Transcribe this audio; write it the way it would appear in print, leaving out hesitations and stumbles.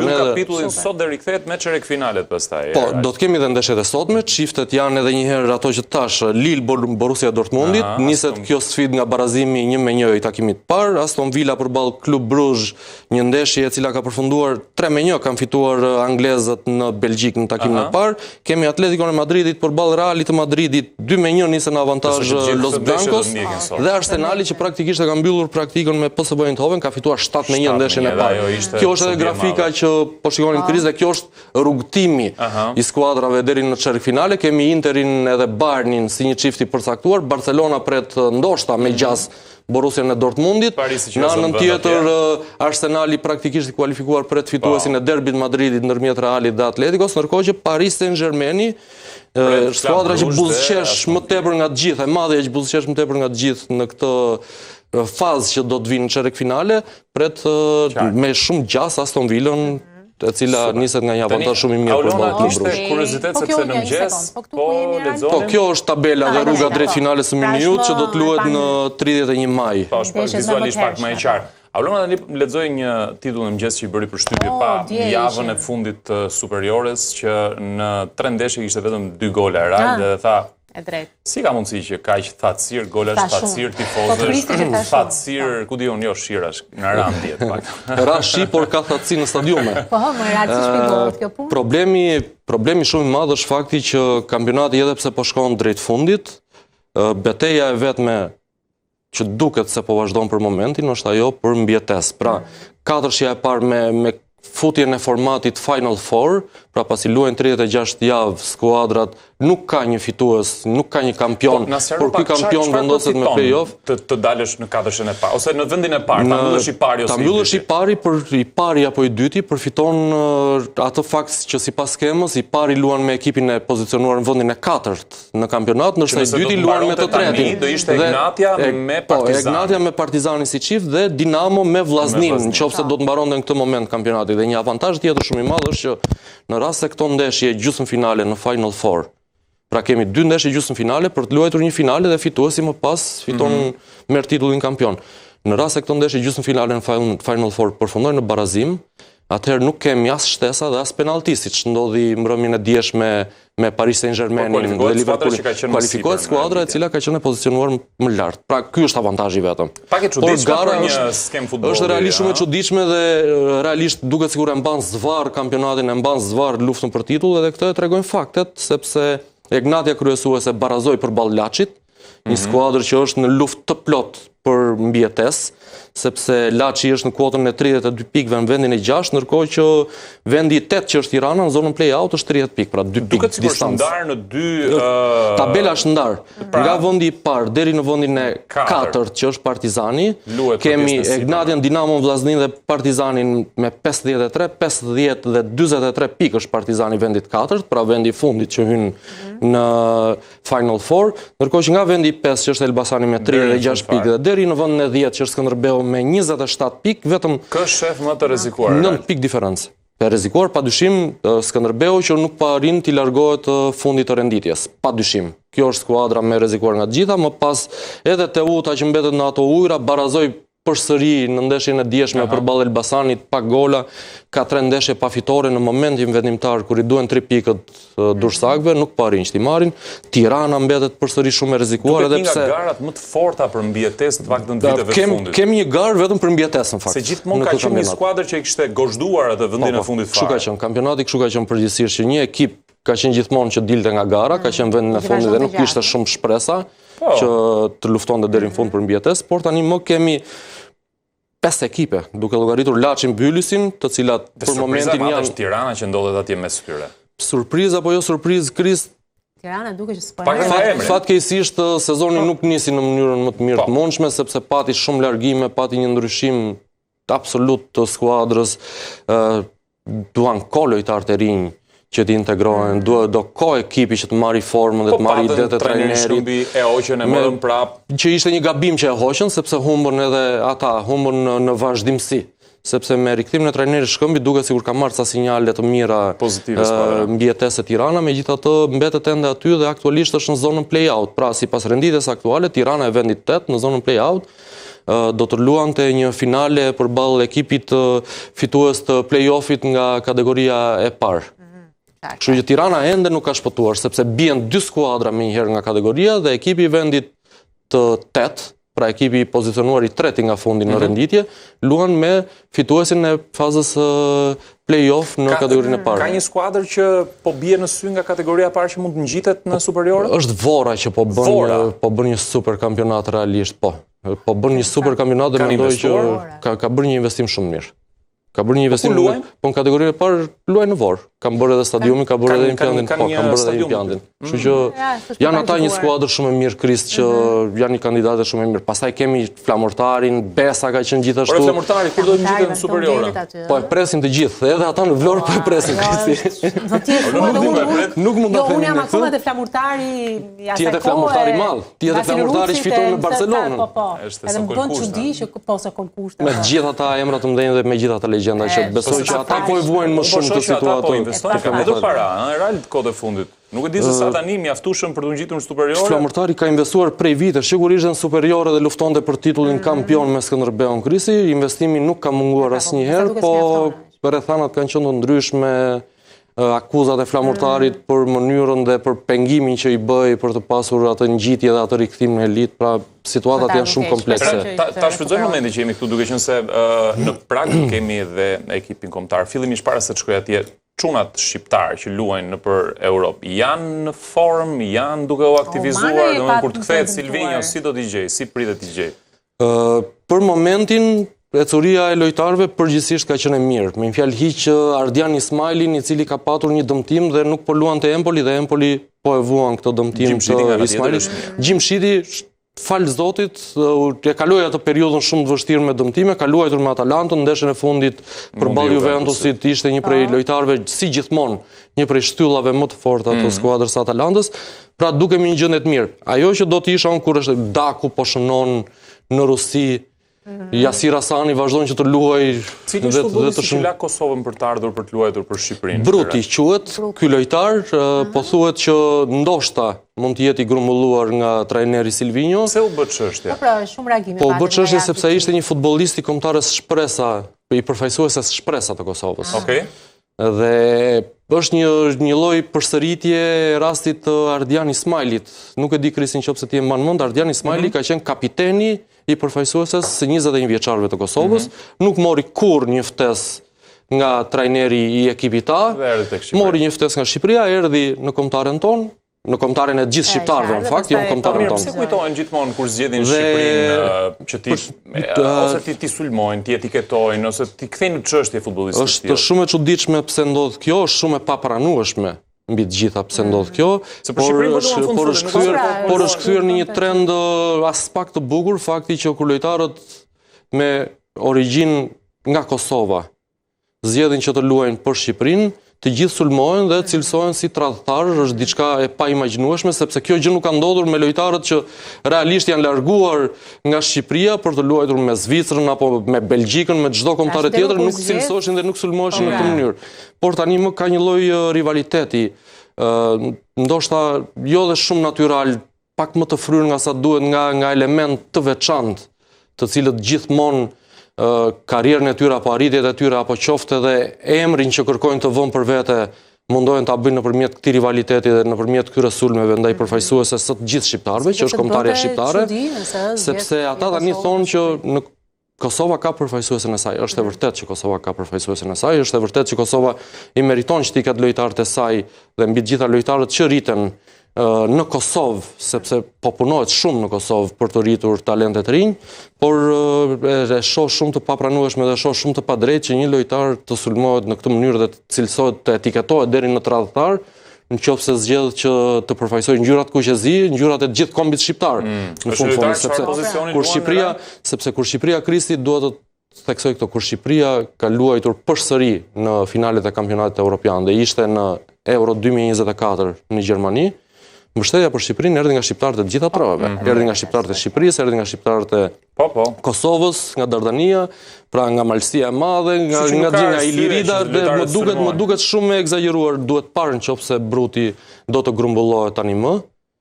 mbyll kapitullin sot dhe rikthehet me çerek finalet pastaj. Po, do të kemi edhe ndeshjet e sotme, çiftet janë edhe një herë ato që tash Lille Borussia Dortmundit, niset kjo sfidë nga barazimi 1-1 i takimit të parë, Aston Villa përballë Club Brugge, një ndeshje e cila ka përfunduar 3-1, kanë fituar anglezët në Belgjik në takimin e parë. Kemi Atletico në Madridit përballë Realit të Madridit 2-1 nisën në avantazh Los Blancos dhe Arsenali që praktikisht e ka mbyllur praktikën me PSV Eindhoven, ka fituar 7-1 ndeshjen e parë. Kjo është edhe grafika që po shikonin krizë dhe kjo është rrugtimi i skuadrave deri në çerek finale. Kemi Interin edhe Bayernin si një çift i përcaktuar, Barcelona pret ndoshta me gjas Borussia në Dortmundit, në anën tjetër Arsenali praktikisht i kualifikuar pret fituesin e derbit Madridit ndërmjet Realit dhe Atleticos, ndërkohë që Paris Saint-Germain, skuadra që buzëqesh më tepër nga të gjithë, e madhe që buzëqesh më tepër nga të gjithë në këtë fazë që do të vinë në çerek finale, pret me shumë gjas Aston Villën, e cila niset nga një avantazh shumë i mirë për ballë klub Brugge. Kuriozitet sepse në mëngjes po lexonim. Po kjo është tabela dhe rruga drejt finales së minut që do të luhet në 31 maj. Po është vizualisht pak më e qartë. Aulona tani lexoj një titull në mëngjes që i bëri përshtypje pa javën e fundit të Superiores që në 3 ndeshje kishte vetëm 2 gola Real dhe tha si ka mundësi që kaq thatësir golash, thatësir tifozësh, thatësir, ku diun, jo shirash, në ram diet pak. Rashi, por ka thatësi në stadiume. Po, më Real si shpjegohet kjo punë? Problemi shumë i madh është fakti që kampionati edhe pse po shkon drejt fundit, betejë e vetme që duket se po vazhdon për momentin është ajo për mbjetesë. Pra, katërshja e parë me futjen e formatit Final Four, pra pasi luajnë 36 javë, skuadrat nuk ka një fitues, nuk ka një kampion, por ky kampion vendoset me play-off. Të dalësh në katërshën e parë ose në vendin e parë, ta mbyllësh i pari ose ta mbyllësh i pari apo i dyti, përfiton atë fakt që sipas skemës i pari luan me ekipin e pozicionuar në vendin e katërt në kampionat, ndërsa i dyti luan me të tretin. Do ishte Egnatia me Partizan. Egnatia me Partizani si çift dhe Dinamo me Vllaznin, nëse do të mbaronte në këtë moment kampionati. Dhe një avantazh tjetër shumë i madh është që në rast se këto ndeshje gjysmëfinale në Final Four, pra kemi 2 ndeshje gjysmëfinale për të luajtur një finale dhe fituesi më pas fiton merr titullin kampion. Në rast se këto ndeshje gjysmëfinale në Final Four përfundojnë në barazim, atëherë nuk kemi as shtesa dhe as penalti, siç ndodhi mbrëmjen e dieshme me Paris Saint-Germainin dhe Liverpoolin. Kualifikohet skuadra e cila ka qenë pozicionuar më lart. Pra ky është avantazhi vetëm. Pak e çuditshme për një skem futbolli. Është realisht shumë e çuditshme dhe realisht duket sikur e mban zvarr kampionatin, e mban zvarr luftën për titull dhe këtë e tregojnë faktet, sepse Egnatia kryesuese barazoi përballë Laçit, një skuadër që është në luftë të plot për mbjetesë, sepse Laçi është në kuotën e 32 pikëve në vendin e 6, ndërkohë që vendi i 8 që është Tirana në zonën play-out është 30 pikë, pra 2 pikë distancë. Duket sikur është ndarë në 2 tabela është ndarë. Nga vendi i parë deri në vendin e 4 që është Partizani, kemi Egnatian, Dinamo Vllaznin dhe Partizanin me 53, 50 dhe 43 pikë është Partizani vendit 4, pra vendi i fundit që hyn në Final Four, ndërkohë që nga vendi i 5 që është Elbasani me 36 pikë dhe deri në vendin e 10 që është Skënderbeu me 27 pikë, vetëm kë shef më të rrezikuar. 9 pikë diferencë. E rrezikuar padyshim Skënderbeu që nuk pa arrin të largohet fundit të renditjes. Padyshim. Kjo është skuadra më e rrezikuar nga të gjitha, më pas edhe Teuta që mbetet në ato ujëra barazoi përsëri në ndeshjen e dieshme përballë Elbasanit pa gola, ka 3 ndeshje pa fitore në momentin vendimtar kur i duhen 3 pikët dursakëve, nuk pa arrin të marrin. Tirana mbetet përsëri shumë e rrezikuar edhe pse nga garat më të forta për mbjetesë të paktën viteve të fundit. Kemi një garë vetëm për mbjetesën në fakt. Se gjithmonë ka qenë një skuadër që i kishte gozhduar atë vendin e fundit fare. Kështu ka qenë, kampionati kështu ka qenë përgjithsisht që një ekip ka qenë gjithmonë që dilte nga gara, ka qenë vendin e fundit dhe nuk kishte shumë shpresa që të luftonte deri në fund për mbjetesë, por tani më kemi 5 ekipe, duke llogaritur Laçin, Bylisin, të cilat për momentin janë Tirana që ndodhet atje mes tyre. Surprizë apo jo surprizë, Kris? Tirana duket që s'po. Fatkeqësisht sezoni nuk nisi në mënyrën më të mirë të mundshme, sepse pati shumë largime, pati një ndryshim absolut të skuadrës, duan lojtar të rinj që të integrohen, do kohë ekipi që të marri formën dhe të marri idetë të trajnerit. E hoqën e morën prap. Që ishte një gabim që e hoqën, sepse humbën edhe ata, humbën në vazhdimsi. sepse me rikëthimin e trajnerit Shkëmbi duke sikur ka marrë ca sinjale të mira mbi ETS Tirana, megjithatë mbetet ende aty dhe aktualisht është në zonën play-out. Pra sipas renditjes aktuale, Tirana e vendit 8 në zonën play-out do të luante një finale përballë ekipit fitues të play-offit nga kategoria e parë. Kështu që Tirana ende nuk ka shpëtuar, sepse bien 2 skuadra me njëherë nga kategoria dhe ekipi i vendit të 8, pra ekipi pozicionuar i 3 nga fundi në renditje, luan me fituesin e fazës play-off në kategorinë e parë. Ka një skuadër që po bie në sy nga kategoria e parë që mund të ngjitet në superiore? Është Vora që po bën një super kampionat realisht, po. Po bën një super kampionat dhe mendoj që ka bërë një investim shumë mirë. Ka bërë një investim, po në kategorinë e parë luaj në Vorë. Kam bërë edhe stadiumin, ka bërë edhe impiantin. Po, kam bërë edhe impiantin. Kështu që janë ata një skuadër shumë e mirë, Krist, që janë një kandidatë shumë e mirë. Pastaj kemi Flamurtarin, Besa ka qenë gjithashtu. Por Flamurtari kur do të ngjitet në superiore? Po e presin të gjithë, edhe ata në Vlorë po e presin, Kristi. Nuk mund ta themi. Unë jam akoma te Flamurtari, ti je te Flamurtari i madh. Ti je te Flamurtari që fitoi me Barcelonën. Edhe më bën çudi që po sa kolkushta. Me gjithë ata emra të mëdhenj dhe me gjithë ata legjenda që besoj që ata po i vuajnë më shumë të situatën. Edhe para, Real kohët e fundit. Nuk e di se sa tani mjaftueshëm për të ngjitur në superiore. Flamurtari ka investuar prej vitesh, sigurisht në superiore dhe luftonte për titullin kampion me Skënderbeun Krisi. Investimi nuk ka munguar asnjëherë, po rrethanat kanë qenë të ndryshme, akuzat e Flamurtarit për mënyrën dhe për pengimin që i bëi për të pasur atë ngjitje dhe atë rikthim në elitë, pra situatat janë shumë komplekse. Ta shfrytëzojmë momentin që jemi këtu, duke qenë se në Prag kemi edhe ekipin kombëtar. Fillimisht para se të shkoj atje, çunat shqiptar që luajnë nëpër Europë janë në formë, janë duke u aktivizuar, domethënë kur të kthehet Silvinjo, si do t'i gjej, si pritet t'i gjej? Për momentin ecuria e lojtarëve përgjithsisht ka qenë e mirë. Me një fjalë hiq Ardian Ismailin, i cili ka patur një dëmtim dhe nuk po luante Empoli dhe Empoli po e vuan këtë dëmtim të Ismailit. Gjimshiti, falë Zotit, e kaloi atë periudhën shumë të vështirë me dëmtime, ka luajtur me Atalantën, ndeshjen e fundit përballë Juventusit ishte një prej lojtarëve, si gjithmonë, një prej shtyllave më të forta të skuadrës së Atalantës, pra dukemi një gjendje të mirë. Ajo që do të isha unë kur është Daku po shënon në Rusi, Jasir Hasani vazhdon që të luaj. Cili është futbollisti që la Kosovën për të ardhur për të luajtur për Shqipërinë? Bruti quhet, ky lojtar, po thuhet që ndoshta mund të jetë i grumbulluar nga trajneri Silvinjo. Pse u bë çështja? Po shumë reagime. Po u bë çështje sepse ishte një futbollist i kombëtarës shpresa, i përfaqësuesës shpresa të Kosovës. Okej. Dhe është një lloj përsëritje e rastit të Ardian Ismailit. Nuk e di Kristin nëse ti e mban mend, Ardian Ismaili ka qenë kapiteni i përfaqësuesës së 21 vjeçarëve të Kosovës, nuk mori kurrë një ftesë nga trajneri i ekipit ta, mori një ftesë nga Shqipëria, erdhi në kombëtaren tonë, në kombëtaren e gjithë shqiptarëve në fakt, jo në kombëtaren tonë. Pse kujtohen gjithmonë kur zgjedhin Shqipërinë që ti ti sulmojnë, ti etiketojnë ose ti kthejnë në çështje futbollistë? Është shumë e çuditshme pse ndodh kjo, është shumë e papranueshme mbi të gjitha pse ndodh kjo, por është kthyer në një trend as pak të bukur fakti që kur lojtarët me origjinë nga Kosova zgjedhin që të luajnë për Shqipërinë, të gjithë sulmohen dhe cilësohen si tradhtar, është diçka e paimagjinueshme sepse kjo gjë nuk ka ndodhur me lojtarët që realisht janë larguar nga Shqipëria për të luajtur me Zvicrën apo me Belgjikën, me çdo kombëtar tjetër, nuk cilësoheshin dhe nuk sulmoheshin në këtë mënyrë. Por tani më ka një lloj rivaliteti, ndoshta jo dhe shumë natyral, pak më të fryrë nga sa duhet nga element të veçantë, të cilët gjithmonë karrierën e tyre apo arritjet e tyre apo qoftë edhe emrin që kërkojnë të vënë për vete mundohen ta bëjnë nëpërmjet këtij rivaliteti dhe nëpërmjet këtyre sulmeve ndaj përfaqësuesve së të gjithë shqiptarëve, që është kombëtarja shqiptare, sepse ata tani thonë që në Kosova ka përfaqësuesen e saj. Është e vërtetë që Kosova ka përfaqësuesen e saj, është e vërtetë që Kosova i meriton që të ketë lojtarët e saj dhe mbi të gjitha lojtarët që rriten në Kosovë, sepse po punohet shumë në Kosovë për të rritur talente të rinj, por e shoh shumë të papranueshme dhe shoh shumë të padrejtë që një lojtar të sulmohet në këtë mënyrë dhe të cilësohet, të etiketohet deri në tradhtar, nëse zgjedh që të përfaqësojë ngjyrat kuqezi, ngjyrat e gjithë kombit shqiptar. Në fund, sepse kur Shqipëria Kristi duhet të theksoj këto, kur Shqipëria ka luajtur përsëri në finalet e kampionatit evropian dhe ishte në Euro 2024 në Gjermani, mbështetja për Shqipërinë erdhi nga shqiptarët e të gjitha provave. Erdhi nga shqiptarët e Shqipërisë, erdhi nga shqiptarët e Kosovës, nga Dardania, pra nga Malësia e Madhe, nga Ilirida, më duket shumë e egzageruar, duhet parë nëse Bruti do të grumbullohet tani më.